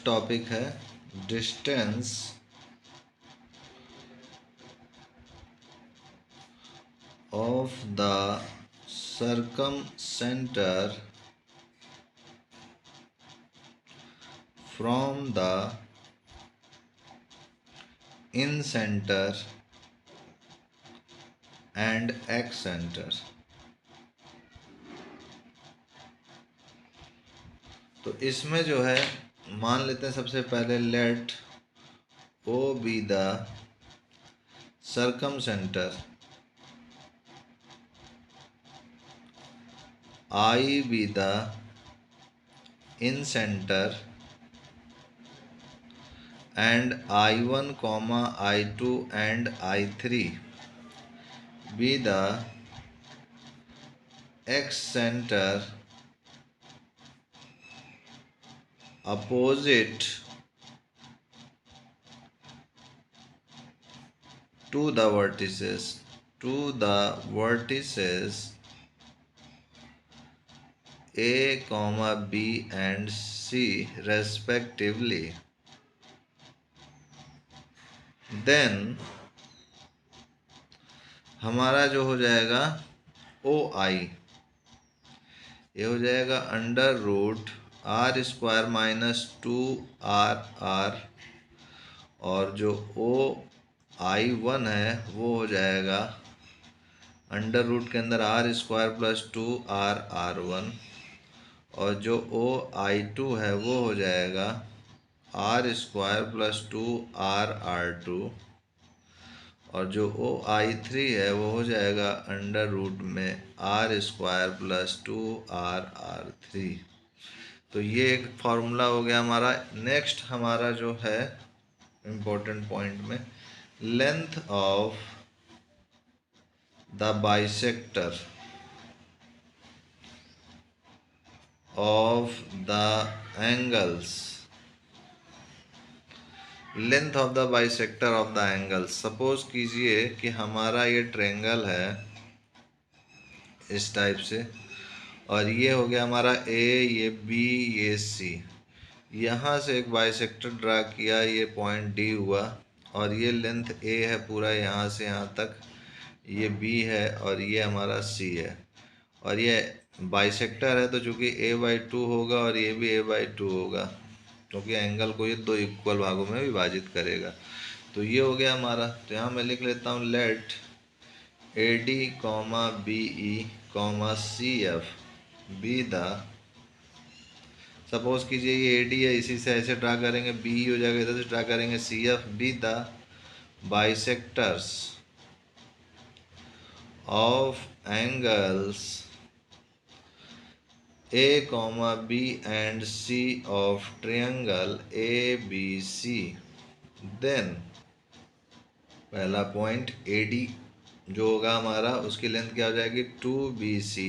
Next topic है distance of the circumcenter from the incenter and excenter। तो इसमें जो है मान लेते हैं सबसे पहले let O be the circumcenter, I be the incenter and I1, I2 and I3 be the excenter opposite to the vertices A, B and C respectively, then हमारा जो हो जाएगा OI ये हो जाएगा under root R square minus 2RR और जो OI1 है वो हो जाएगा अंडर रूट के अंदर R स्क्वायर प्लस 2RR1 और जो OI2 है वो हो जाएगा R स्क्वायर प्लस 2RR2 और जो OI3 है वो हो जाएगा अंडर रूट में R स्क्वायर प्लस 2RR3। तो ये एक फार्मूला हो गया हमारा। नेक्स्ट हमारा जो है इम्पोर्टेंट पॉइंट में length of the bisector of the angles, length of the bisector of the angles. Suppose कीजिए कि हमारा ये ट्रायंगल है इस टाइप से और ये हो गया हमारा A, ये B, ये C। यहाँ से एक बाइसेक्टर ड्रा किया, ये पॉइंट D हुआ और ये लेंथ A है पूरा यहाँ से यहाँ तक, ये B है और ये हमारा C है और ये बाइसेक्टर है तो चूँकि A/2 होगा और ये भी A/2 होगा क्योंकि एंगल को ये दो इक्वल भागों में विभाजित करेगा। तो ये हो गया हमारा। तो यहाँ मैं लिख लेता हूँ let AD, BE, CF be the, suppose कीजिए ये AD है, इसी से ऐसे ड्रा करेंगे, BE हो जाएगा इधर से ड्रा करेंगे, CF be the bisectors of angles A, B and C of triangle ABC, then पहला पॉइंट AD जो होगा हमारा उसकी लेंथ क्या हो जाएगी 2BC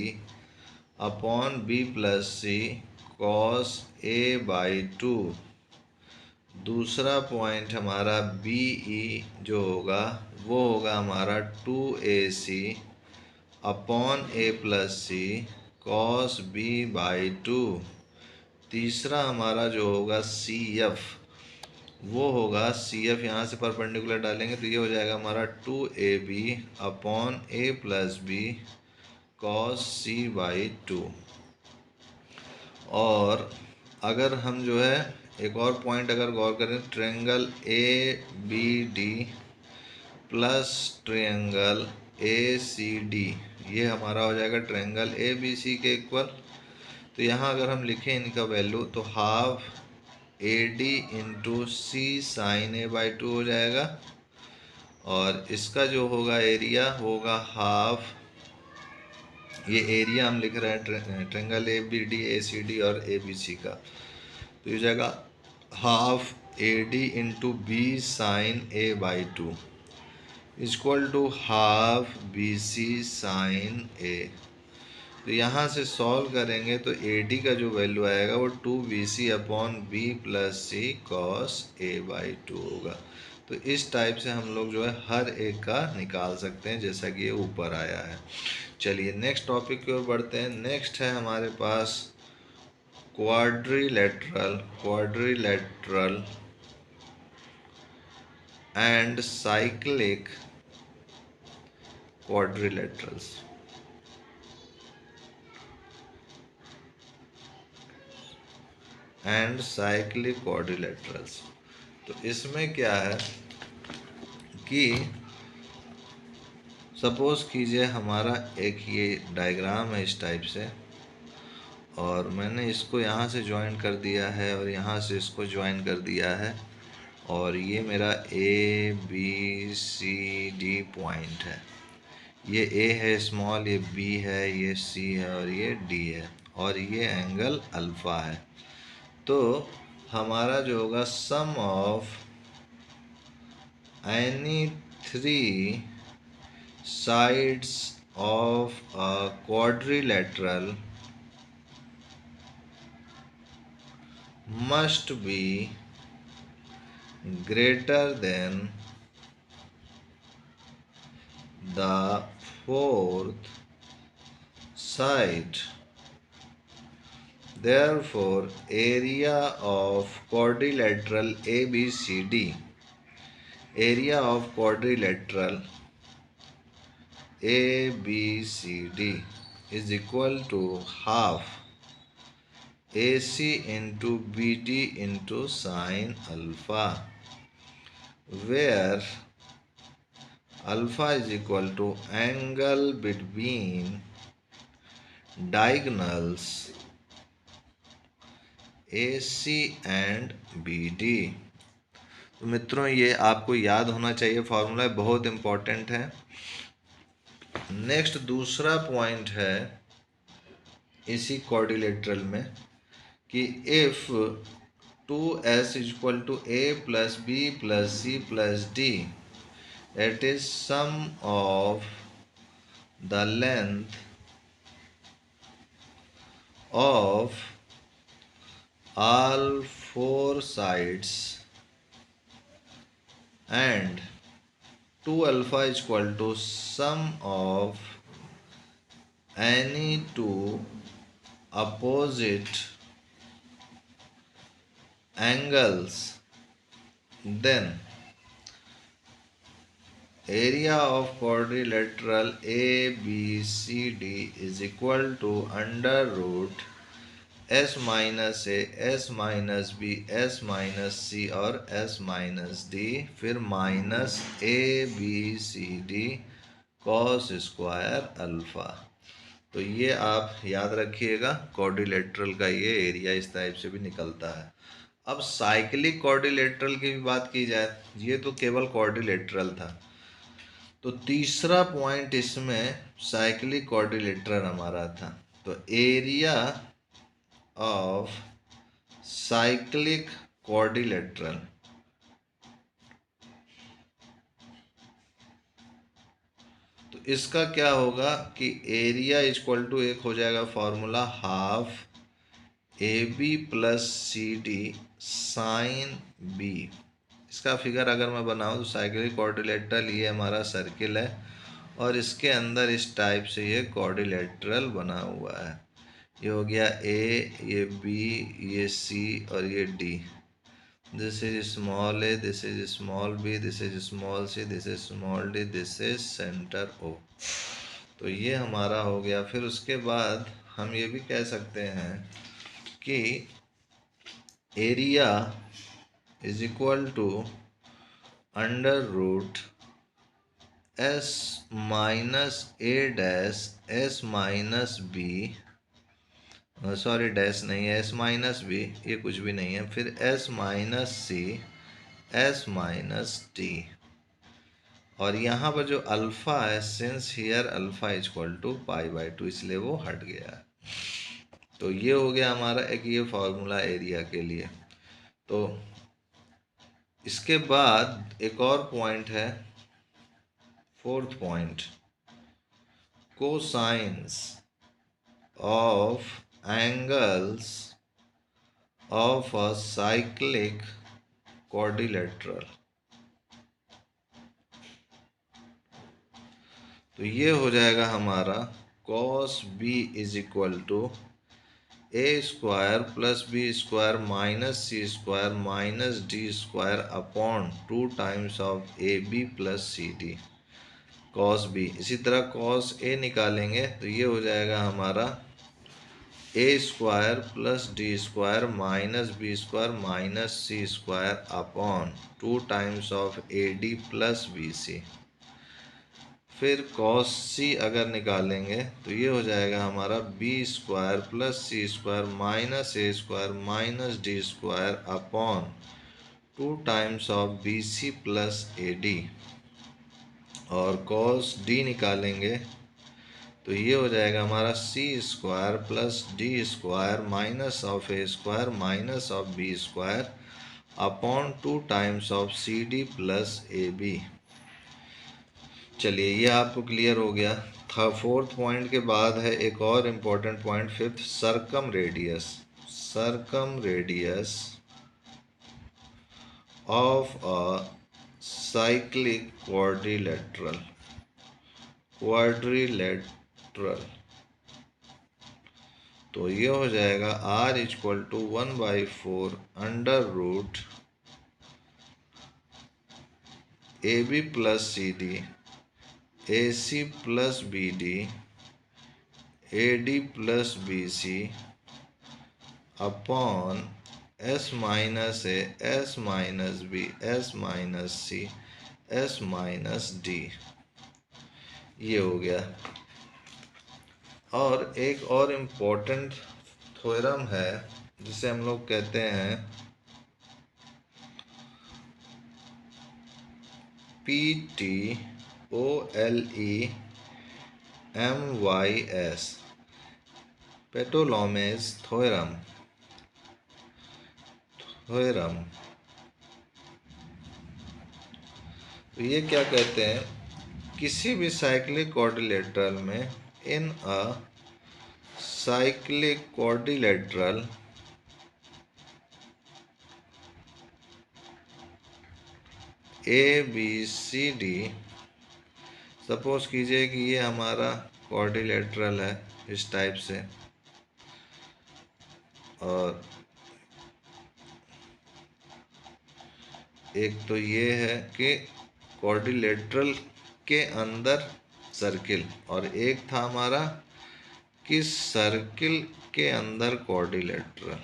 upon B plus C cos A/2। दूसरा पॉइंट हमारा BE जो होगा वो होगा हमारा 2AC upon A plus C cos B/2। तीसरा हमारा जो होगा CF वो होगा CF यहाँ से परपेंडिकुलर डालेंगे तो ये हो जाएगा हमारा 2AB upon A plus B cos C/2। और अगर हम जो है एक और पॉइंट अगर गौर करें, triangle ABD plus triangle ACD ये हमारा हो जाएगा ट्रायंगल ABC के इक्वल। तो यहाँ अगर हम लिखें इनका वैल्यू तो half AD into C sine A/2 हो जाएगा और इसका जो होगा एरिया होगा हाफ, ये एरिया हम लिख रहे हैं ट्रायंगल ABD, ACD और ABC का, तो ये हो जाएगा half AD into B sine A/2 equal to half BC sine A। तो यहाँ से सॉल्व करेंगे तो AD का जो वैल्यू आएगा वो 2BC upon B plus C cos A/2 होगा। तो इस टाइप से हम लोग जो है हर एक का निकाल सकते हैं जैसा कि ये ऊपर आया है। चलिए नेक्स्ट टॉपिक की ओर बढ़ते हैं। नेक्स्ट है हमारे पास quadrilateral and cyclic quadrilaterals. तो इसमें क्या है कि सपोज कीजिए हमारा एक ये डायग्राम है इस टाइप से, और मैंने इसको यहाँ से ज्वाइन कर दिया है और यहाँ से इसको ज्वाइन कर दिया है, और ये मेरा A B C D point है। ये ए है स्मॉल, ये बी है, ये सी है और ये डी है, और ये एंगल अल्फ़ा है। तो हमारा जो होगा sum of any three sides of a quadrilateral must be greater than the fourth side. Therefore, area of quadrilateral ABCD, area of quadrilateral ABCD is equal to half AC into BD into sin alpha, where alpha is equal to angle between diagonals AC and BD। तो मित्रों ये आपको याद होना चाहिए, formula बहुत important है। Next दूसरा पॉइंट है इसी क्वाड्रिलेटरल में कि if 2s is equal to a plus b plus c plus d, that is sum of the length of all four sides and 2 alpha is equal to sum of any two opposite angles, then area of quadrilateral ABCD is equal to under root s minus a, s minus b, s minus c और s minus d, फिर minus A B C D cos square alpha. तो ये आप याद रखिएगा, quadrilateral का ये area इस टाइप से भी निकलता है। अब साइक्लिक क्वाड्रिलेटरल की भी बात की जाए, ये तो केवल क्वाड्रिलेटरल था, तो तीसरा पॉइंट इसमें साइक्लिक क्वाड्रिलेटरल हमारा था। तो एरिया ऑफ साइक्लिक क्वाड्रिलेटरल, तो इसका क्या होगा कि एरिया इज इक्वल टू एक हो जाएगा formula half A B plus C D sine B. इसका फिगर अगर मैं बनाऊं तो साइक्लिक क्वाड्रिलेटरल ये हमारा सर्किल है और इसके अंदर इस टाइप से ये क्वाड्रिलेटरल बना हुआ है। ये हो गया ए, ये बी, ये सी और ये D. This is small A, this is small B, this is small C, this is small D, this is centre O. तो ये हमारा हो गया। फिर उसके बाद हम ये भी कह सकते हैं कि area is equal to under root S minus A dash S minus B, sorry dash नहीं है, एस माइनस बी, ये कुछ भी नहीं है, फिर S minus C, S minus T, और यहाँ पर जो अल्फ़ा है, since here alpha is equal to pi by 2, इसलिए वो हट गया है। तो ये हो गया हमारा एक ये फॉर्मूला एरिया के लिए। तो इसके बाद एक और पॉइंट है, fourth point, cosines of angles of a cyclic quadrilateral। तो ये हो जाएगा हमारा cos b is equal to A square plus B square minus C square minus D square upon 2 times of A B plus C D cos B. इसी तरह cos A निकालेंगे तो ये हो जाएगा हमारा A square plus D square minus B square minus C square upon 2 times of A D plus B C. फिर cos सी अगर निकालेंगे तो ये हो जाएगा हमारा B square plus C square minus A square minus D square upon 2 times of B C plus A D. और cos D निकालेंगे तो ये हो जाएगा हमारा C square plus D square minus of A square minus of B square upon 2 times of C D plus A B. चलिए ये आपको क्लियर हो गया था। फोर्थ पॉइंट के बाद है एक और important point fifth, circumradius. Circumradius of a cyclic quadrilateral तो ये हो जाएगा r equal to 1/4 under root A B plus C D A C plus B D A D plus B C upon S minus A S minus B S minus C S minus D. ये हो गया। और एक और important theorem है जिसे हम लोग कहते हैं PTOLEMYS, पेटोलोमेज थ्योरम। तो ये क्या कहते हैं, किसी भी साइक्लिक क्वाड्रिलेटरल में in a cyclic quadrilateral A B C D, suppose कीजिए कि ये हमारा क्वाड्रिलेटरल है इस टाइप से, और एक तो ये है कि क्वाड्रिलेटरल के अंदर सर्किल, और एक था हमारा कि सर्किल के अंदर क्वाड्रिलेटरल।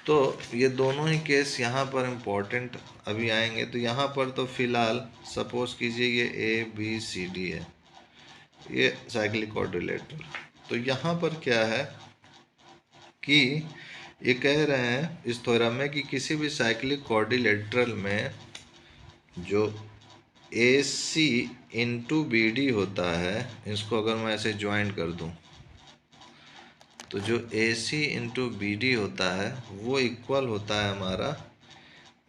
तो ये दोनों ही केस यहाँ पर इम्पोर्टेंट अभी आएंगे। तो यहाँ पर तो फिलहाल सपोज कीजिए ये ए बी सी डी है, ये साइक्लिक क्वाड्रिलेटरल। तो यहाँ पर क्या है कि ये कह रहे हैं इस थ्योरम में कि किसी भी साइक्लिक क्वाड्रिलेटरल में जो A C into B D होता है, इसको अगर मैं ऐसे ज्वाइन कर दूं तो जो A C into B D होता है वो इक्वल होता है हमारा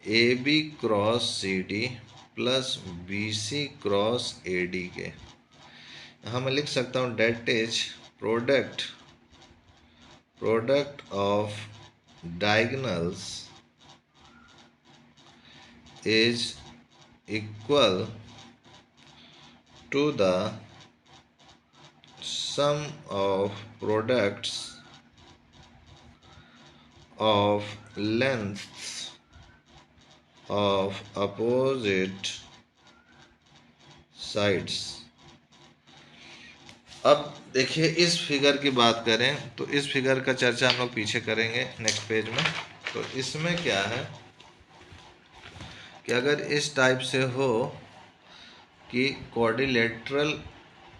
A B cross C D plus B C cross A D के। यहाँ मैं लिख सकता हूँ that is product of diagonals is equal to the sum of products of lengths of opposite sides। अब देखिए इस फिगर की बात करें तो इस फिगर का चर्चा हम लोग पीछे करेंगे नेक्स्ट पेज में। तो इसमें क्या है कि अगर इस टाइप से हो कि क्वाड्रिलेटरल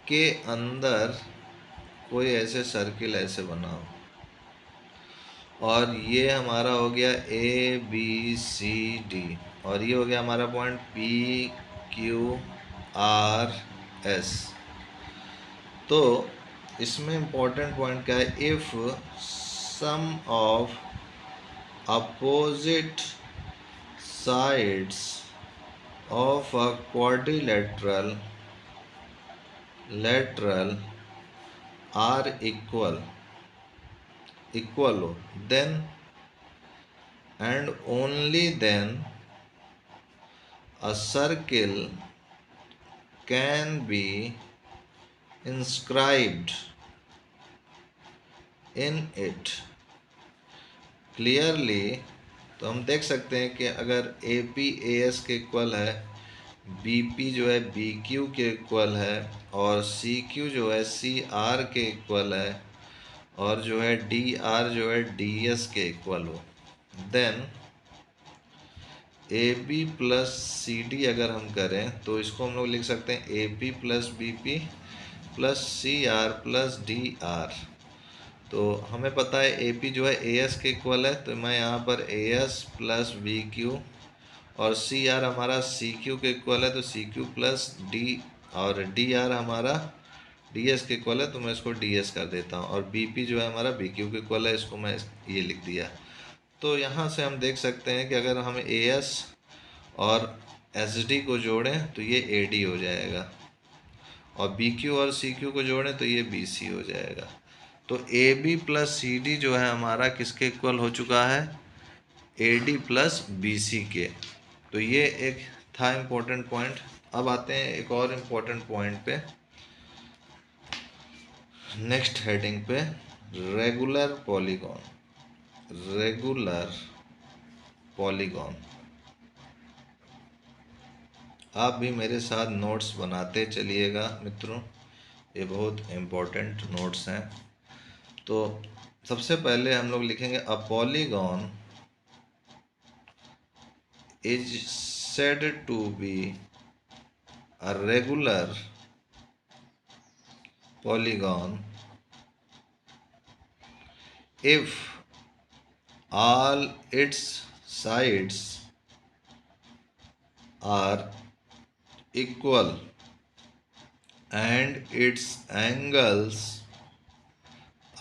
के अंदर कोई ऐसे सर्किल ऐसे बना हो, और ये हमारा हो गया ए बी सी डी, और ये हो गया हमारा point P Q R S. तो इसमें इम्पोर्टेंट पॉइंट क्या है, if sum of opposite sides of a quadrilateral are equal हो, then and only then a circle can be inscribed in it clearly, तो हम देख सकते हैं कि अगर ए पी ए एस के इक्वल है, बी पी जो है बी क्यू के इक्वल है, और सी क्यू जो है सी आर के इक्वल है, और जो है डी आर जो है डी एस के इक्वल हो, then A B plus C D अगर हम करें तो इसको हम लोग लिख सकते हैं A P plus B P plus C R plus D R. तो हमें पता है ए पी जो है ए एस के इक्वल है, तो मैं यहाँ पर A S plus B Q, और सी आर हमारा सी क्यू के इक्वल है, तो सी क्यू प्लस डी, और डी आर हमारा डी एस के इक्वल है, तो मैं इसको डी एस कर देता हूँ, और बी पी जो है हमारा बी क्यू के इक्वल है, इसको मैं ये लिख दिया। तो यहाँ से हम देख सकते हैं कि अगर हम ए एस और एस डी को जोड़ें तो ये ए डी हो जाएगा, और बी क्यू और सी क्यू को जोड़ें तो ये बी सी हो जाएगा। तो A B plus C D जो है हमारा किसके इक्वल हो चुका है, A D plus B C के। तो ये एक था इम्पोर्टेंट पॉइंट। अब आते हैं एक और इम्पोर्टेंट पॉइंट पे, नेक्स्ट हेडिंग पे, रेगुलर पॉलीगॉन। रेगुलर पॉलीगॉन, आप भी मेरे साथ नोट्स बनाते चलिएगा मित्रों, ये बहुत इम्पोर्टेंट नोट्स हैं। तो सबसे पहले हम लोग लिखेंगे a polygon is said to be a regular polygon if all its sides are equal and its angles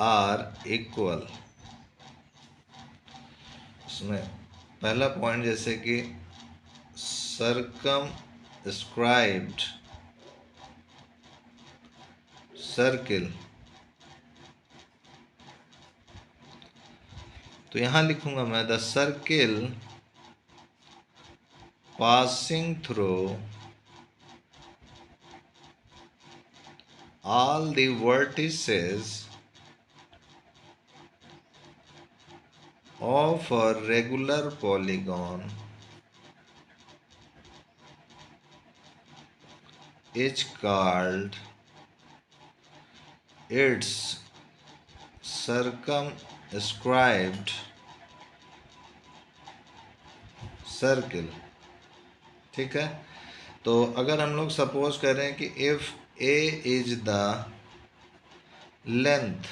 are equal। इसमें पहला पॉइंट जैसे कि circumscribed सर्किल, तो यहाँ लिखूंगा मैं the circle passing through all the vertices of a regular polygon is called its circumscribed circle. ठीक है, तो अगर हम लोग सपोज करें कि if A is the length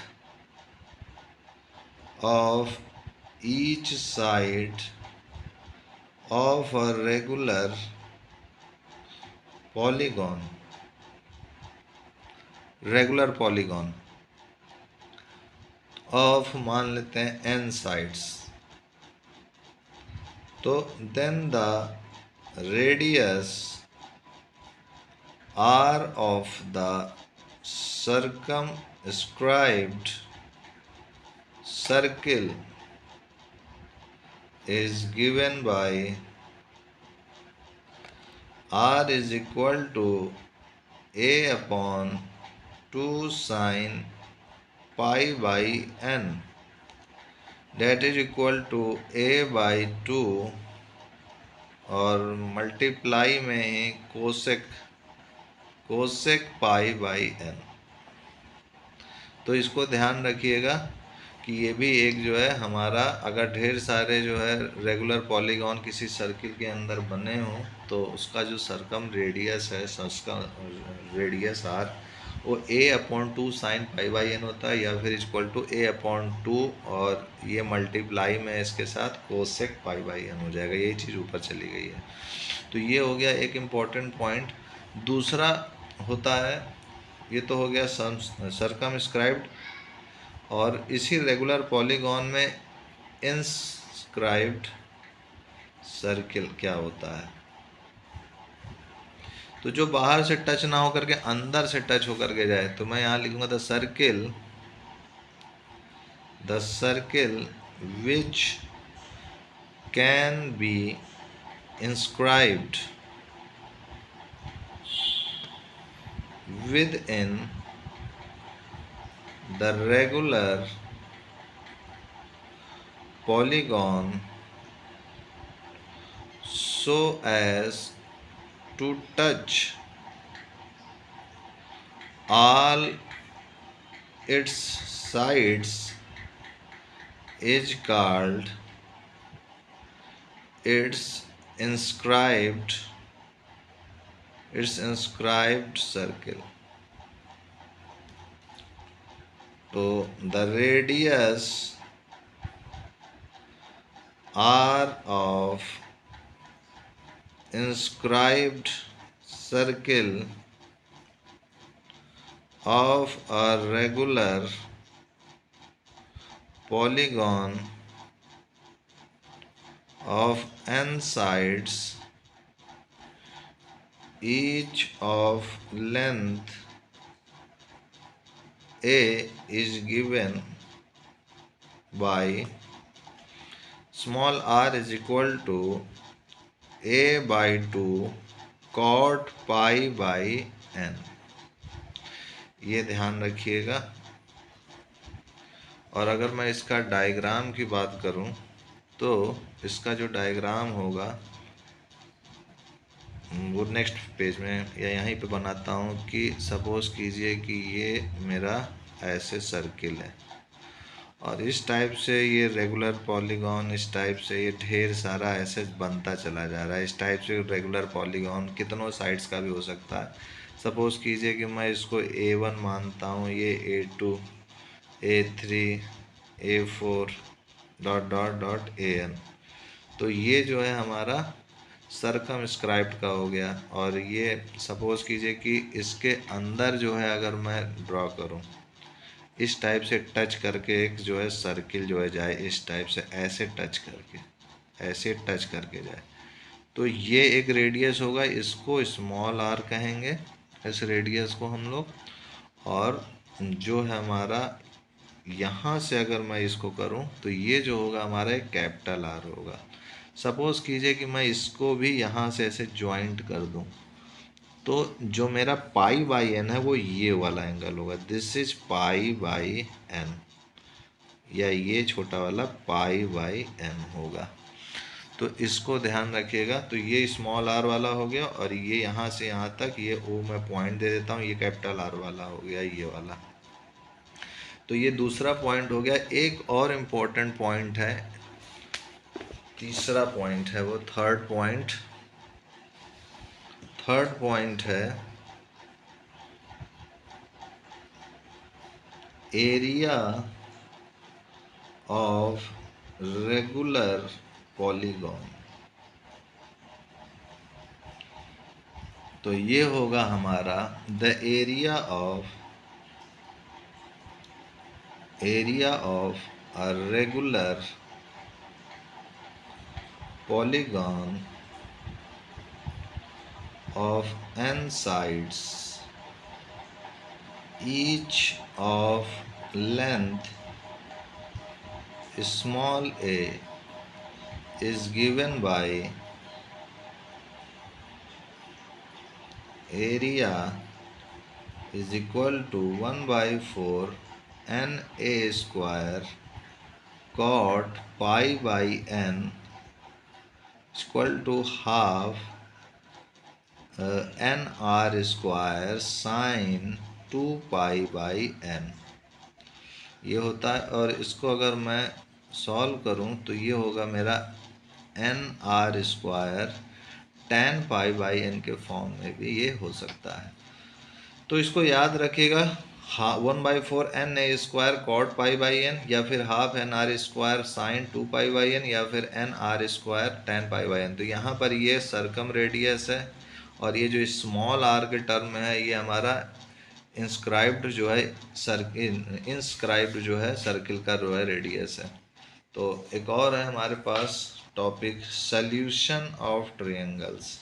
of each side of a regular polygon, regular polygon of मान लेते हैं एन साइड्स, तो then the radius R of the circumscribed circle is given by r is equal to a upon 2 sin pi by n, that is equal to a by 2 और multiply में ही cosec pi by N. तो इसको ध्यान रखिएगा कि ये भी एक जो है हमारा, अगर ढेर सारे जो है रेगुलर पॉलीगॉन किसी सर्किल के अंदर बने हों तो उसका जो सरकम रेडियस है, उसका रेडियस आर, वो a upon 2 sine pi by N होता है, या फिर इक्वल टू a अपॉन 2 और ये मल्टीप्लाई में इसके साथ कोसेक पाई बाई एन हो जाएगा। यही चीज़ ऊपर चली गई है। तो ये हो गया एक इम्पॉर्टेंट पॉइंट। दूसरा होता है, ये तो हो गया सर्कमस्क्राइब्ड, और इसी रेगुलर पॉलीगॉन में इंस्क्राइब्ड सर्किल क्या होता है, तो जो बाहर से टच ना होकर के अंदर से टच होकर के जाए, तो मैं यहाँ लिखूंगा the circle which can be inscribed within the regular polygon so as to touch all its sides is called its inscribed circle. So the radius r of inscribed circle of a regular polygon of n sides, each of length a is given by small r is equal to a by 2 cot pi by n. ये ध्यान रखिएगा। और अगर मैं इसका diagram की बात करूं तो इसका जो डायग्राम होगा वो नेक्स्ट पेज में या यहीं पे बनाता हूं कि सपोज कीजिए कि ये मेरा ऐसे सर्किल है और इस टाइप से ये रेगुलर पॉलीगॉन, इस टाइप से ये ढेर सारा ऐसे बनता चला जा रहा है। इस टाइप से रेगुलर पॉलीगॉन कितनों साइड्स का भी हो सकता है। सपोज कीजिए कि मैं इसको A1 मानता हूँ, ये A2, A3, A4 dot dot dot AN। तो ये जो है हमारा सर्कमस्क्राइब्ड का हो गया। और ये सपोज कीजिए कि इसके अंदर जो है अगर मैं ड्रॉ करूँ इस टाइप से टच करके एक जो है सर्किल जो है जाए, इस टाइप से ऐसे टच करके जाए, तो ये एक रेडियस होगा। इसको स्मॉल r कहेंगे, इस रेडियस को हम लोग। और जो है हमारा यहाँ से अगर मैं इसको करूँ तो ये जो होगा हमारा एक कैपिटल R होगा। सपोज कीजिए कि मैं इसको भी यहाँ से ऐसे ज्वाइंट कर दूँ तो जो मेरा पाई बाई एन है वो ये वाला एंगल होगा। This is pi by N, या ये छोटा वाला पाई बाई एन होगा। तो इसको ध्यान रखिएगा। तो ये स्मॉल आर वाला हो गया और ये यहाँ से यहाँ तक ये ओ मैं पॉइंट दे देता हूँ, ये कैपिटल आर वाला हो गया, ये वाला। तो ये दूसरा पॉइंट हो गया। एक और इम्पोर्टेंट पॉइंट है, तीसरा पॉइंट है, वो थर्ड पॉइंट है एरिया ऑफ रेगुलर पॉलीगॉन। तो ये होगा हमारा the area of a regular polygon of n sides, each of length small a is given by area is equal to 1 by 4 n a square cot pi by n is equal to half n r square sin 2 pi by n ये होता है। और इसको अगर मैं solve करूं तो ये होगा मेरा N R square tan pi by N के फॉर्म में भी ये हो सकता है। तो इसको याद रखिएगा, 1 by 4 N A square cot pi by N, या फिर half N R square sine 2 pi by N, या फिर N R square tan pi by N. तो यहाँ पर ये सर्कम रेडियस है और ये जो स्मॉल आर के टर्म में है ये हमारा इंस्क्राइब्ड जो है सर्किल का जो है रेडियस है। तो एक और है हमारे पास टॉपिक सॉल्यूशन ऑफ ट्रायंगल्स।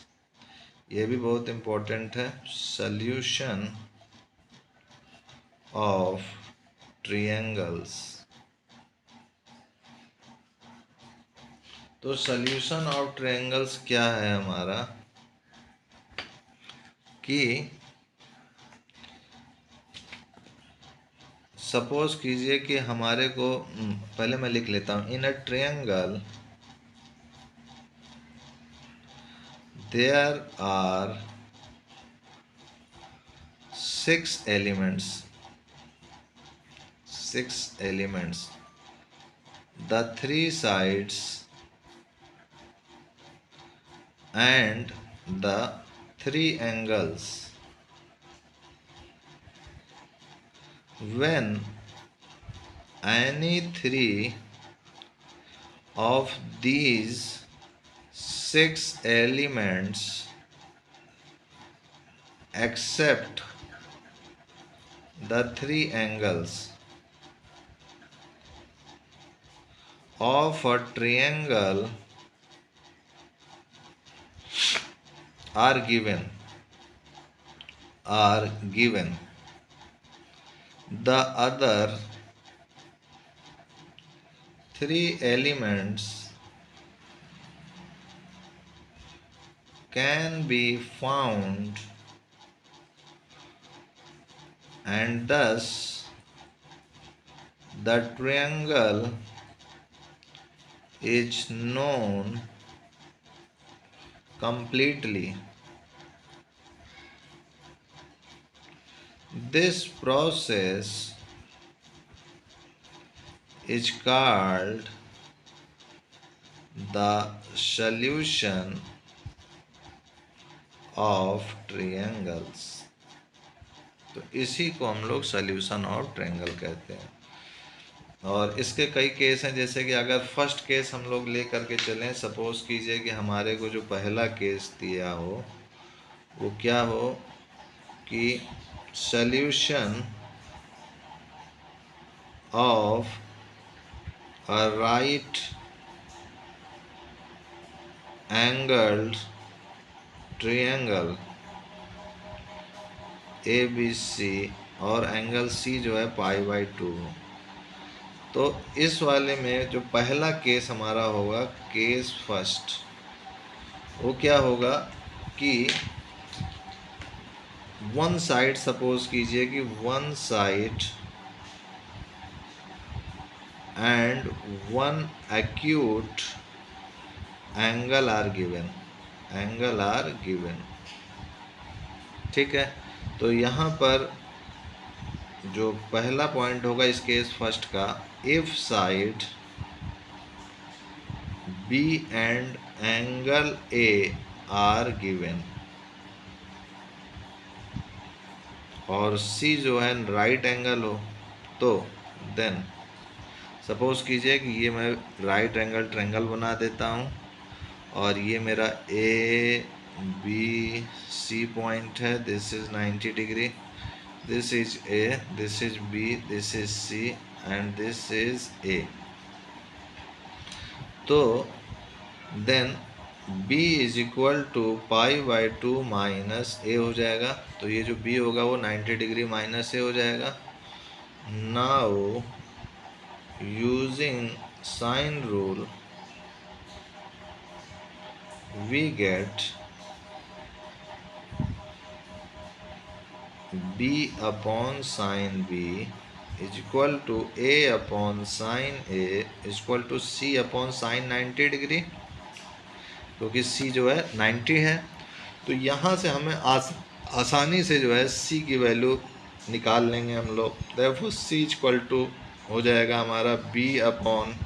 ये भी बहुत इम्पोर्टेंट है, सॉल्यूशन ऑफ ट्रायंगल्स। तो सॉल्यूशन ऑफ ट्रायंगल्स क्या है हमारा कि सपोज कीजिए कि हमारे को पहले मैं लिख लेता हूँ, in a triangle there are 6 elements, the 3 sides and the 3 angles. When any 3 of these 6 elements except the 3 angles of a triangle are given, the other 3 elements can be found, and thus the triangle is known completely. This process is called the solution of triangles. तो इसी को हम लोग solution of triangle कहते हैं। और इसके कई केस हैं, जैसे कि अगर फर्स्ट केस हम लोग ले करके चलें, सपोज कीजिए कि हमारे को जो पहला केस दिया हो वो क्या हो कि solution of a right angled triangle ABC और एंगल C जो है π/2। तो इस वाले में जो पहला केस हमारा होगा, केस फर्स्ट, वो क्या होगा कि वन साइड, सपोज कीजिए कि one side and one acute angle are given, ठीक है। तो यहाँ पर जो पहला पॉइंट होगा इस केस फर्स्ट का, if side B and angle A are given और सी जो है राइट एंगल हो, तो देन सपोज कीजिए कि ये मैं राइट एंगल ट्रायंगल बना देता हूँ और ये मेरा ए बी सी पॉइंट है, this is 90 degree, this is A, this is B, this is C and this is A। तो then B is equal to π/2 minus A हो जाएगा। तो ये जो B होगा वो 90 डिग्री माइनस A हो जाएगा। Now using sine rule we get B upon sine B is equal to A upon sine A is equal to C upon sine 90 degree, क्योंकि C जो है 90 है। तो यहाँ से हमें आसानी से जो है C की वैल्यू निकाल लेंगे हम लोग। therefore C इक्वल टू हो जाएगा हमारा B अपॉन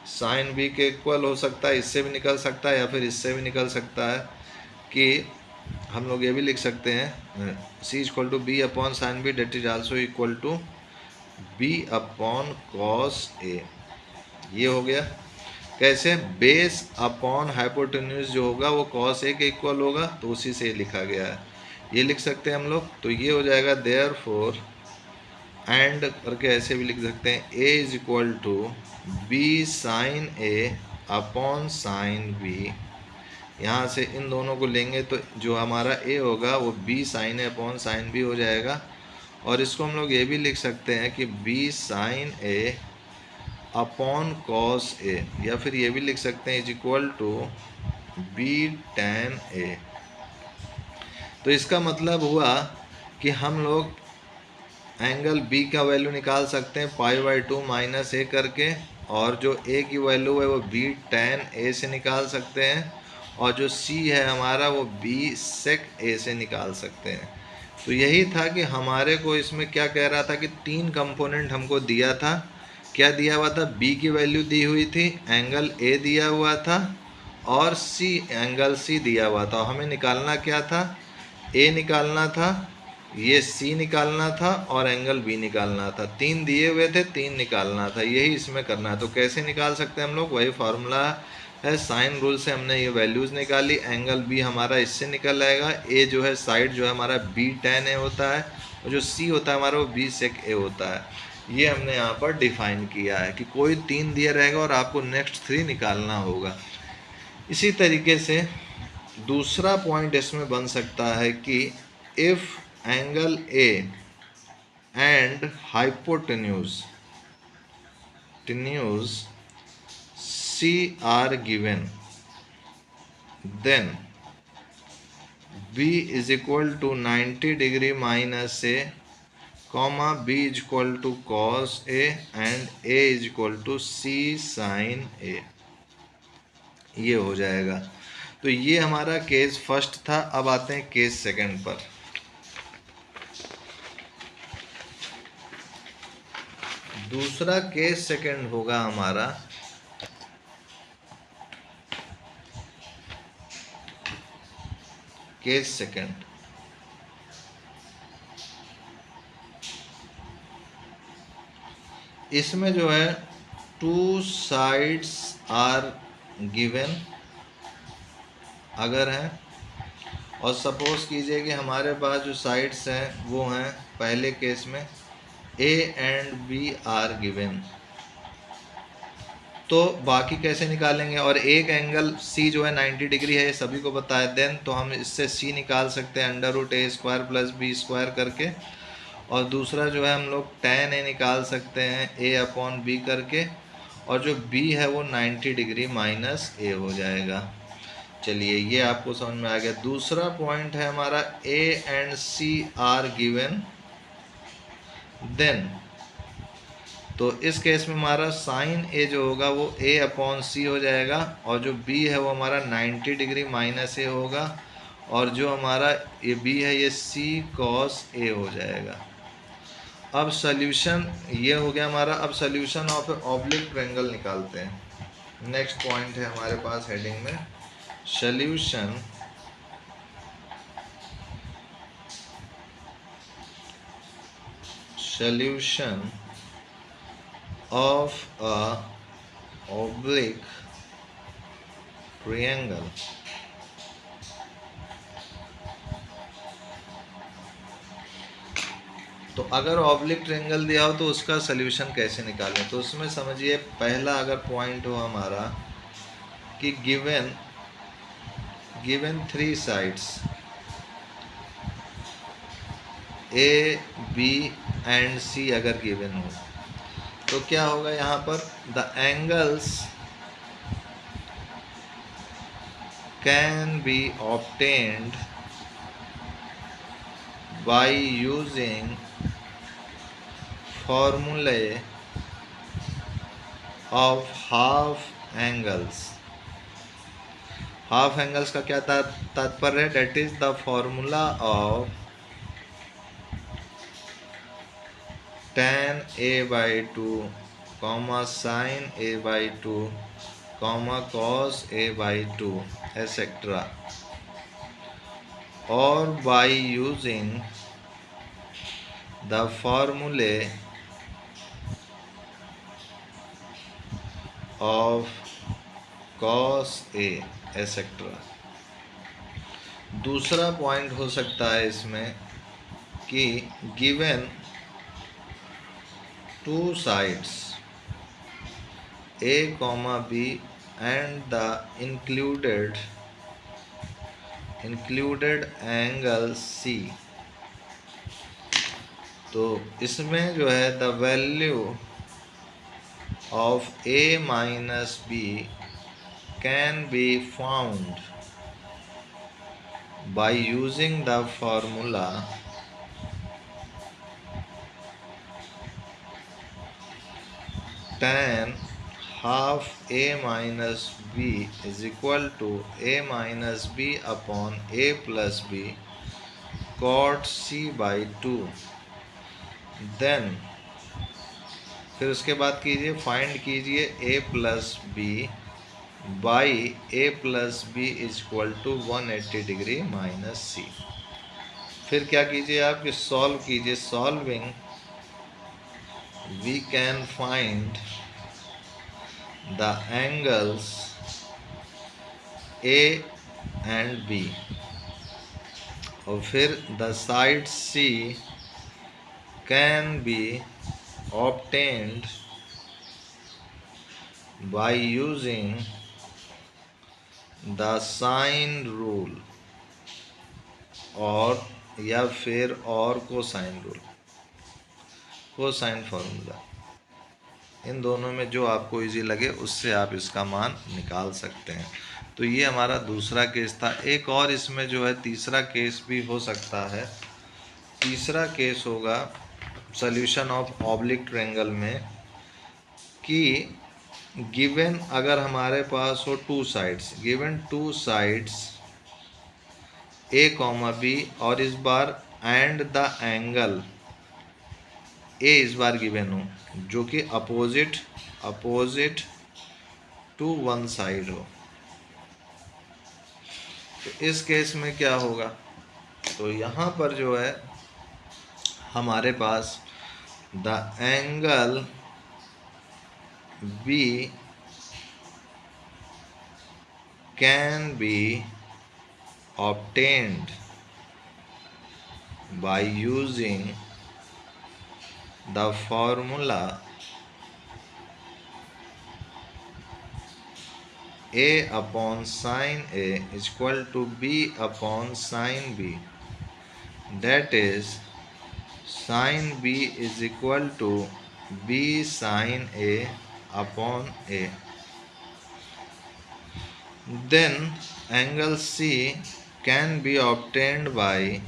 साइन B के इक्वल हो सकता है, इससे भी निकल सकता है या फिर इससे भी निकल सकता है कि हम लोग ये भी लिख सकते हैं C equal to B upon sine B that is also equal to B upon cos A। ये हो गया। कैसे? बेस अपॉन हाइपोटेन्यूज जो होगा वो कॉस A के इक्वल होगा, तो उसी से लिखा गया है, ये लिख सकते हैं हम लोग। तो ये हो जाएगा देयरफॉर एंड करके ऐसे भी लिख सकते हैं A is equal to B sine A upon sine B। यहाँ से इन दोनों को लेंगे तो जो हमारा A होगा वो B sine A upon sine B हो जाएगा। और इसको हम लोग ये भी लिख सकते हैं कि B sine A upon cos A, या फिर ये भी लिख सकते हैं is equal to B tan A। तो इसका मतलब हुआ कि हम लोग एंगल बी का वैल्यू निकाल सकते हैं π/2 माइनस ए करके, और जो ए की वैल्यू है वो बी tan ए से निकाल सकते हैं, और जो सी है हमारा वो बी sec ए से निकाल सकते हैं। तो यही था कि हमारे को इसमें क्या कह रहा था कि 3 कंपोनेंट हमको दिया था। क्या दिया हुआ था? बी की वैल्यू दी हुई थी, एंगल ए दिया हुआ था, और सी एंगल सी दिया हुआ था। हमें निकालना क्या था? ए निकालना था, ये सी निकालना था, और एंगल बी निकालना था। 3 दिए हुए थे, 3 निकालना था, यही इसमें करना है। तो कैसे निकाल सकते हैं हम लोग? वही फार्मूला है, साइन रूल से हमने ये वैल्यूज़ निकाली। एंगल बी हमारा इससे निकल आएगा, ए जो है साइड जो है हमारा बी tan ए होता है, और जो सी होता है हमारा वो बी sec ए होता है। ये हमने यहाँ पर डिफाइन किया है कि कोई 3 दिया रहेगा और आपको नेक्स्ट 3 निकालना होगा। इसी तरीके से दूसरा पॉइंट इसमें बन सकता है कि if angle A and hypotenuse C are given, then B is equal to 90 degree minus A, comma B is equal to cos A and A is equal to C sin A, ये हो जाएगा। तो ये हमारा case first था। अब आते हैं केस सेकंड पर। दूसरा केस सेकंड होगा हमारा केस सेकंड। इसमें जो है 2 साइड्स आर गिवन अगर है, और सपोज कीजिए कि हमारे पास जो साइड्स हैं वो हैं, पहले केस में A and B are given, तो बाकी कैसे निकालेंगे? और एक एंगल सी जो है 90 डिग्री है, ये सभी को पता है। देन तो हम इससे सी निकाल सकते हैं √a² + b² करके, और दूसरा जो है हम लोग tan a निकाल सकते हैं a/b करके, और जो b है वो 90 डिग्री माइनस a हो जाएगा। चलिए ये आपको समझ में आ गया। दूसरा पॉइंट है हमारा a and c are given, then तो इस केस में हमारा साइन ए जो होगा वो a/c हो जाएगा, और जो b है वो हमारा 90 डिग्री माइनस a होगा, और जो हमारा ये b है ये c cos a हो जाएगा। अब सॉल्यूशन ये हो गया हमारा। अब सॉल्यूशन ऑफ ऑब्लिक ट्रायंगल निकालते हैं। नेक्स्ट पॉइंट है हमारे पास हेडिंग में solution of a oblique triangle। तो अगर ऑब्लिक ट्रायंगल दिया हो तो उसका सॉल्यूशन कैसे निकालें? तो उसमें समझिए पहला अगर पॉइंट हो हमारा कि given 3 sides A B and C अगर गिवन हो, तो क्या होगा यहाँ पर? The angles can be obtained by using फॉर्मूले of half angles. Half angles का क्या तात्पर्य है? That is the formula of tan a/2, sin a/2, cos a/2, etc. or by using the formulae of cos a, etc. दूसरा point हो सकता है इसमें कि given 2 sides a, b and the included angle c, तो इसमें जो है the value of a minus b can be found by using the formula tan half a minus b is equal to a minus b upon a plus b cot c by 2। Then फिर उसके बाद कीजिए, find कीजिए a plus B by A plus B is equal to 180 degree minus C. फिर क्या कीजिए आप कि सॉल्व कीजिए। Solving we can find the angles A and B, और फिर the side C can be obtained by using the sine rule और या फिर और कोसाइन रूल, कोसाइन फॉर्मूला, इन दोनों में जो आपको इजी लगे उससे आप इसका मान निकाल सकते हैं। तो ये हमारा दूसरा केस था। एक और इसमें जो है तीसरा केस भी हो सकता है। तीसरा केस होगा सॉल्यूशन ऑफ ऑब्लिक ट्रायंगल में कि गिवन अगर हमारे पास हो two sides, given two sides A comma B, और इस बार एंड द एंगल ए इस बार गिवन हो जो कि अपोजिट टू वन साइड हो। तो इस केस में क्या होगा, तो यहाँ पर जो है हमारे पास the angle B can be obtained by using the formula A upon sin A is equal to B upon sin B, that is sin B is equal to B sin A upon A। Then angle C can be obtained by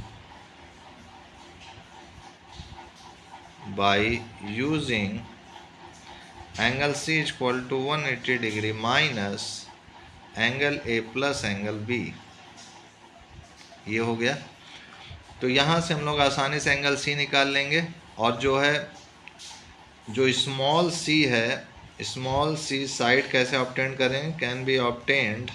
using angle C is equal to 180 degree minus angle A plus angle B। ये हो गया। तो यहाँ से हम लोग आसानी से एंगल C निकाल लेंगे, और जो है जो स्मॉल c है, स्मॉल c साइड कैसे ऑब्टेन करें, can be obtained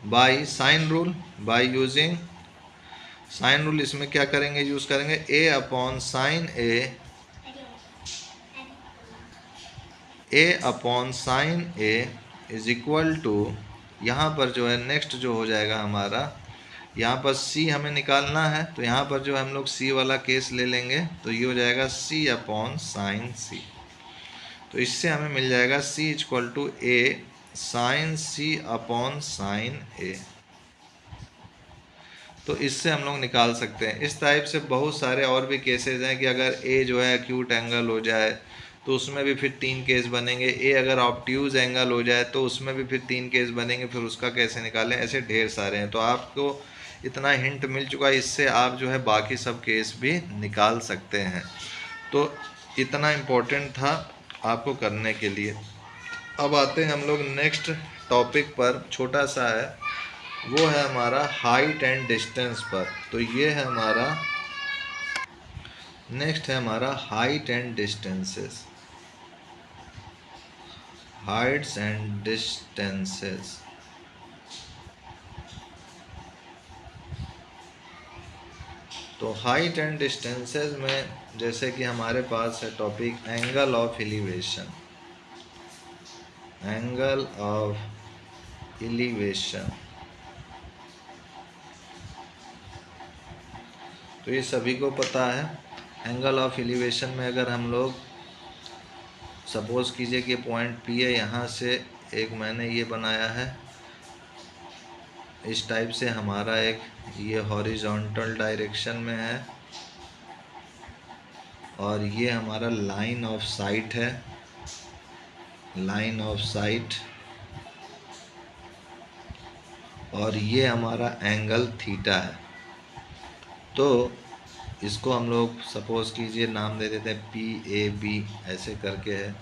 by sine rule, by using sine rule. इसमें क्या करेंगे, यूज करेंगे a upon sine A is equal to, यहाँ पर जो है नेक्स्ट जो हो जाएगा हमारा, यहाँ पर c हमें निकालना है, तो यहाँ पर जो हम लोग c वाला केस ले लेंगे, तो ये हो जाएगा c अपॉन साइन c। तो इससे हमें मिल जाएगा c equal to a sine c upon sine a। तो इससे हम लोग निकाल सकते हैं। इस टाइप से बहुत सारे और भी केसेस हैं कि अगर a जो है एक्यूट एंगल हो जाए तो उसमें भी फिर 3 केस बनेंगे, a अगर ऑब्ट्यूज एंगल हो जाए तो उसमें भी फिर 3 केस बनेंगे, फिर उसका कैसे निकालें, ऐसे ढेर सारे हैं। तो आपको इतना हिंट मिल चुका है, इससे आप जो है बाकी सब केस भी निकाल सकते हैं। तो इतना इम्पोर्टेंट था आपको करने के लिए। अब आते हैं हम लोग नेक्स्ट टॉपिक पर, छोटा सा है, वो है हमारा हाइट एंड डिस्टेंस पर। तो ये है हमारा नेक्स्ट है हमारा height and distances, Heights and distances. तो हाइट एंड डिस्टेंसेस में जैसे कि हमारे पास है topic angle of elevation, angle of elevation. तो ये सभी को पता है। एंगल ऑफ एलिवेशन में अगर हम लोग सपोज कीजिए कि पॉइंट P है, यहाँ से एक मैंने ये बनाया है, इस टाइप से हमारा एक ये हॉरिजॉन्टल डायरेक्शन में है, और ये हमारा लाइन ऑफ साइट है, लाइन ऑफ साइट, और ये हमारा एंगल थीटा है। तो इसको हम लोग सपोज कीजिए नाम दे देते हैं PAB, ऐसे करके है।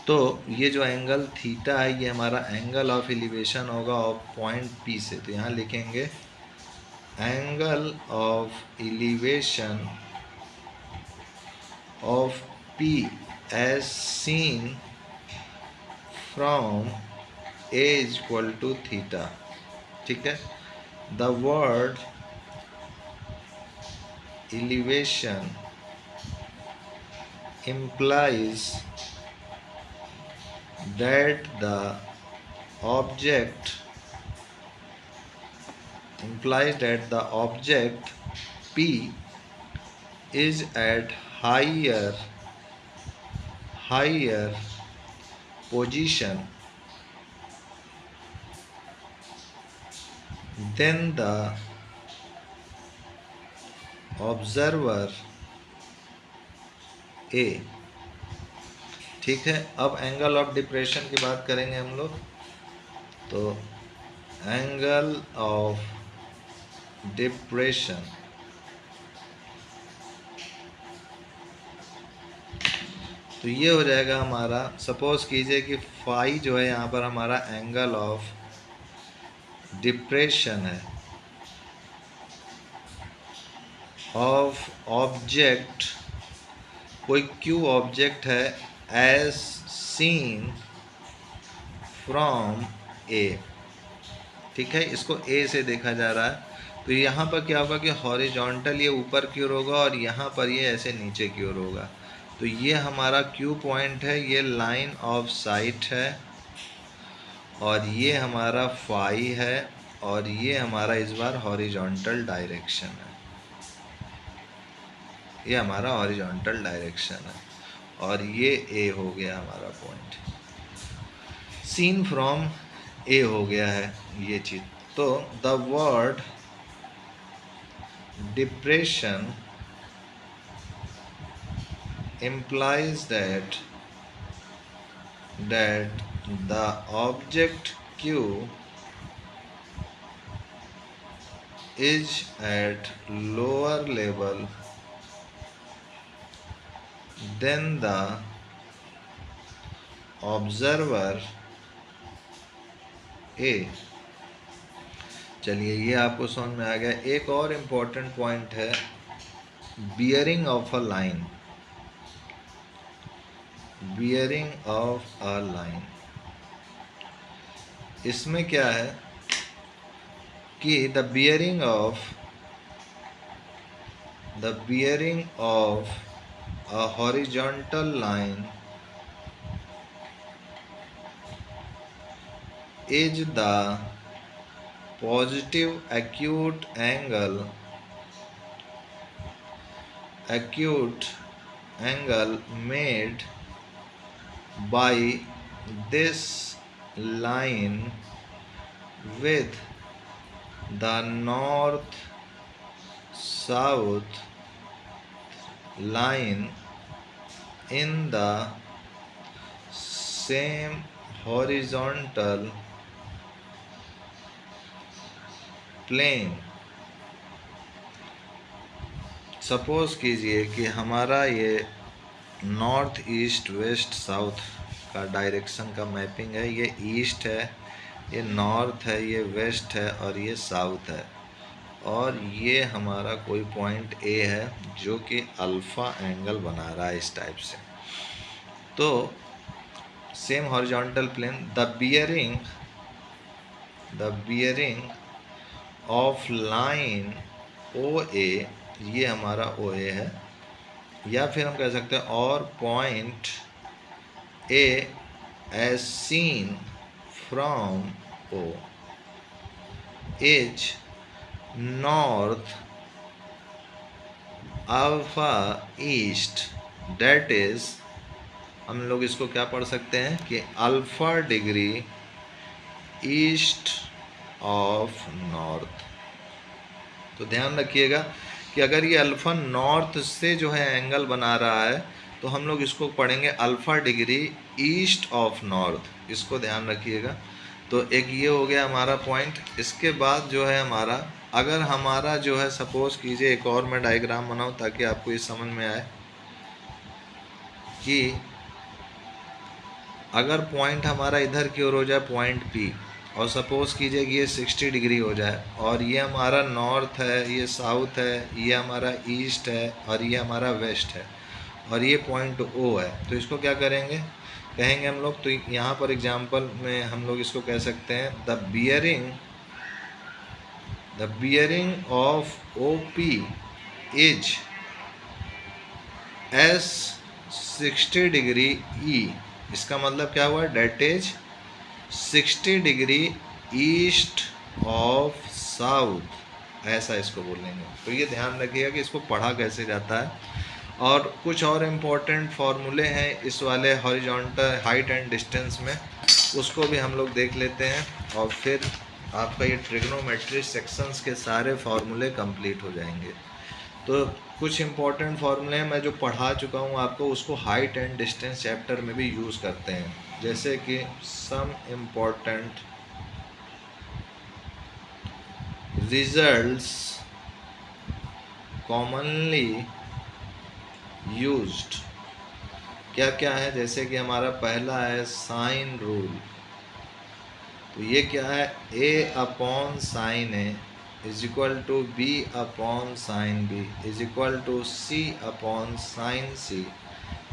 तो ये जो एंगल थीटा है ये हमारा एंगल ऑफ एलिवेशन होगा ऑफ पॉइंट P से। तो यहाँ लिखेंगे angle of elevation of P as seen from A is equal to theta. ठीक है, the word elevation implies that the object P is at higher position than the observer A। ठीक है, अब angle of depression की बात करेंगे हम लोग। तो एंगल ऑफ डिप्रेशन तो ये हो जाएगा हमारा, सपोज कीजिए कि फाई जो है यहाँ पर हमारा एंगल ऑफ डिप्रेशन है ऑफ ऑब्जेक्ट, कोई क्यू ऑब्जेक्ट है एज सीन फ्रॉम ए। ठीक है, इसको ए से देखा जा रहा है। तो यहाँ पर क्या होगा कि हॉरिजॉन्टल ये ऊपर की ओर होगा और यहाँ पर ये ऐसे नीचे की ओर होगा। तो ये हमारा क्यू पॉइंट है, ये लाइन ऑफ साइट है, और ये हमारा फाई है, और ये हमारा इस बार हॉरिजॉन्टल डायरेक्शन है। ये हमारा हॉरिजॉन्टल डायरेक्शन है, और ये ए हो गया हमारा पॉइंट, सीन फ्रॉम ए हो गया है ये चीज़। तो the word depression implies that the object Q is at lower level than the observer A। चलिए, ये आपको समझ में आ गया। एक और इम्पोर्टेंट पॉइंट है bearing of a line. Bearing of a line, इसमें क्या है कि the bearing of a horizontal line is the positive acute angle made by this line with the north south line in the same horizontal plane। Suppose कीजिए कि हमारा ये north east west south का direction का mapping है। ये east है, ये नॉर्थ है, ये वेस्ट है, और ये साउथ है, और ये हमारा कोई पॉइंट ए है जो कि अल्फ़ा एंगल बना रहा है इस टाइप से। तो same horizontal plane, the bearing of line O A, ये हमारा ओ ए है, या फिर हम कह सकते हैं और point A as seen from O is north alpha east, that is, हम लोग इसको क्या पढ़ सकते हैं कि alpha degree east of north. तो ध्यान रखिएगा कि अगर ये अल्फ़ा नॉर्थ से जो है एंगल बना रहा है तो हम लोग इसको पढ़ेंगे alpha degree east of north, इसको ध्यान रखिएगा। तो एक ये हो गया हमारा पॉइंट। इसके बाद जो है हमारा अगर हमारा जो है सपोज कीजिए, एक और मैं डायग्राम बनाऊं ताकि आपको ये समझ में आए कि अगर पॉइंट हमारा इधर की ओर हो जाए पॉइंट पी, और सपोज कीजिए कि ये 60 डिग्री हो जाए, और ये हमारा नॉर्थ है, ये साउथ है, ये हमारा ईस्ट है, और ये हमारा वेस्ट है, और ये पॉइंट ओ है, तो इसको क्या करेंगे, कहेंगे हम लोग, तो यहाँ पर एग्जांपल में हम लोग इसको कह सकते हैं the bearing of O P is S 60 degree E. इसका मतलब क्या हुआ, that is 60 degree east of south, ऐसा इसको बोलेंगे। तो ये ध्यान रखिएगा कि इसको पढ़ा कैसे जाता है। और कुछ और इम्पोर्टेंट फार्मूले हैं इस वाले हॉरिजॉन्टल हाइट एंड डिस्टेंस में, उसको भी हम लोग देख लेते हैं, और फिर आपका ये ट्रिग्नोमेट्री सेक्शंस के सारे फार्मूले कंप्लीट हो जाएंगे। तो कुछ इम्पोर्टेंट फार्मूले मैं जो पढ़ा चुका हूँ आपको, उसको हाइट एंड डिस्टेंस चैप्टर में भी यूज़ करते हैं, जैसे कि some important results commonly used क्या क्या है, जैसे कि हमारा पहला है साइन रूल। तो ये क्या है, a upon sine A is equal to B upon sine B is equal to C upon sine C,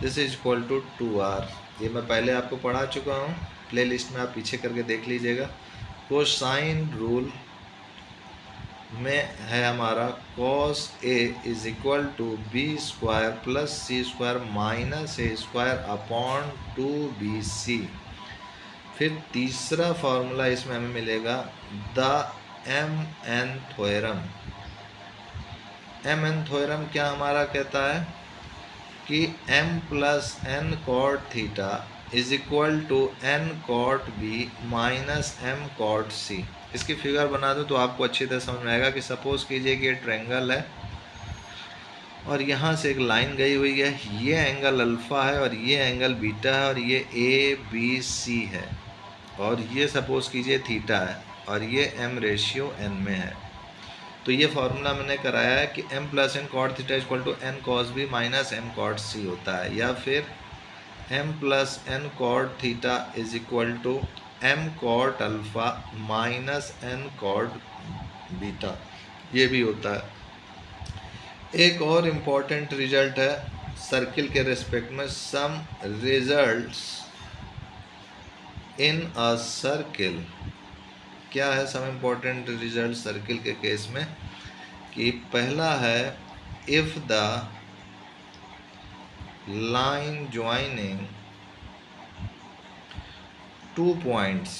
this is equal to 2r। ये मैं पहले आपको पढ़ा चुका हूँ, प्ले लिस्ट में आप पीछे करके देख लीजिएगा। कोसाइन रूल में है हमारा cos a is equal to B square plus C square minus A square upon 2bc। फिर तीसरा फार्मूला इसमें हमें मिलेगा the mn theorem. mn theorem क्या हमारा कहता है कि m plus n cot theta is equal to n cot b minus m cot c। इसकी फिगर बना दो तो आपको अच्छी तरह समझ में आएगा कि सपोज कीजिए कि ये ट्रायंगल है और यहाँ से एक लाइन गई हुई है, ये एंगल अल्फ़ा है और ये एंगल बीटा है और ये ए बी सी है, और ये सपोज कीजिए थीटा है और ये m रेशियो n में है। तो ये फार्मूला मैंने कराया है कि m plus N cot theta equal to n cos B minus m cot C होता है, या फिर m plus N cot theta is equal to m cot alpha minus n cot beta, ये भी होता है। एक और इम्पॉर्टेंट रिजल्ट है सर्किल के रेस्पेक्ट में, some results in a circle. क्या है सम इम्पॉर्टेंट रिजल्ट सर्किल के केस में, कि पहला है if the line joining two points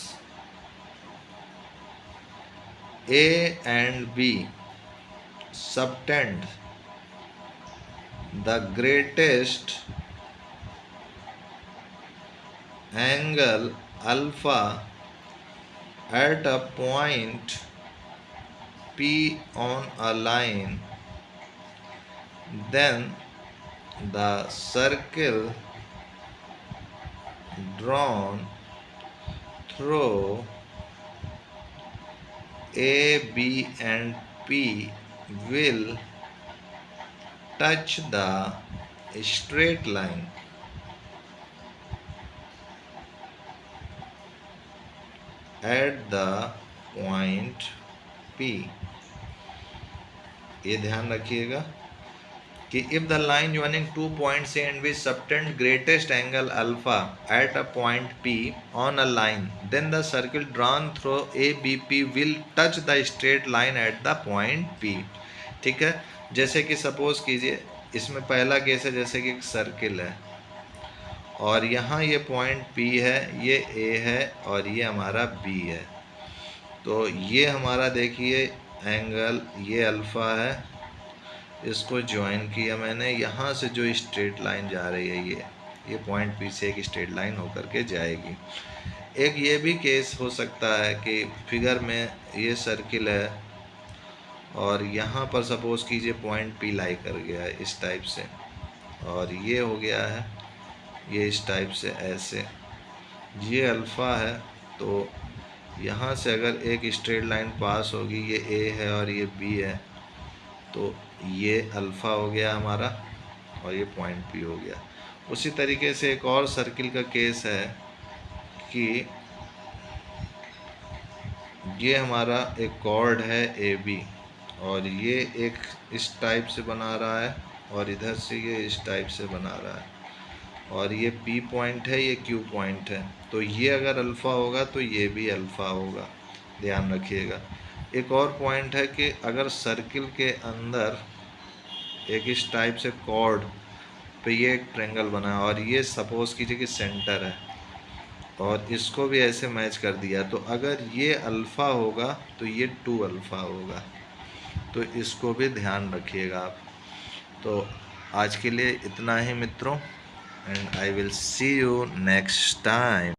A and B subtend the greatest angle alpha at a point P on a line, then the circle drawn through A, B and P will touch the straight line at the point P। ये ध्यान रखिएगा कि if the line joining two points A and B subtend greatest angle alpha at a point P on a line, then the circle drawn through ABP will touch the straight line at the point P। ठीक है, जैसे कि suppose कीजिए इसमें पहला case है, जैसे कि एक सर्किल है और यहाँ ये पॉइंट P है, ये A है और ये हमारा B है। तो ये हमारा देखिए एंगल ये अल्फ़ा है, इसको ज्वाइन किया मैंने, यहाँ से जो स्ट्रेट लाइन जा रही है ये पॉइंट P से एक स्ट्रेट लाइन होकर के जाएगी। एक ये भी केस हो सकता है कि फिगर में ये सर्किल है और यहाँ पर सपोज कीजिए पॉइंट P लाई कर गया है इस टाइप से, और ये हो गया है ये इस टाइप से ऐसे, ये अल्फ़ा है तो यहाँ से अगर एक स्ट्रेट लाइन पास होगी, ये ए है और ये बी है, तो ये अल्फ़ा हो गया हमारा और ये पॉइंट पी हो गया। उसी तरीके से एक और सर्किल का केस है कि ये हमारा एक कॉर्ड है ए बी और ये एक इस टाइप से बना रहा है और इधर से ये इस टाइप से बना रहा है और ये P पॉइंट है, ये Q पॉइंट है। तो ये अगर अल्फ़ा होगा तो ये भी अल्फ़ा होगा, ध्यान रखिएगा। एक और पॉइंट है कि अगर सर्किल के अंदर एक इस टाइप से कॉर्ड पे ये एक ट्रायंगल बना है और ये सपोज़ कीजिए कि सेंटर है और इसको भी ऐसे मैच कर दिया, तो अगर ये अल्फ़ा होगा तो ये 2 अल्फ़ा होगा। तो इसको भी ध्यान रखिएगा आप। तो आज के लिए इतना ही मित्रों, and I will see you next time.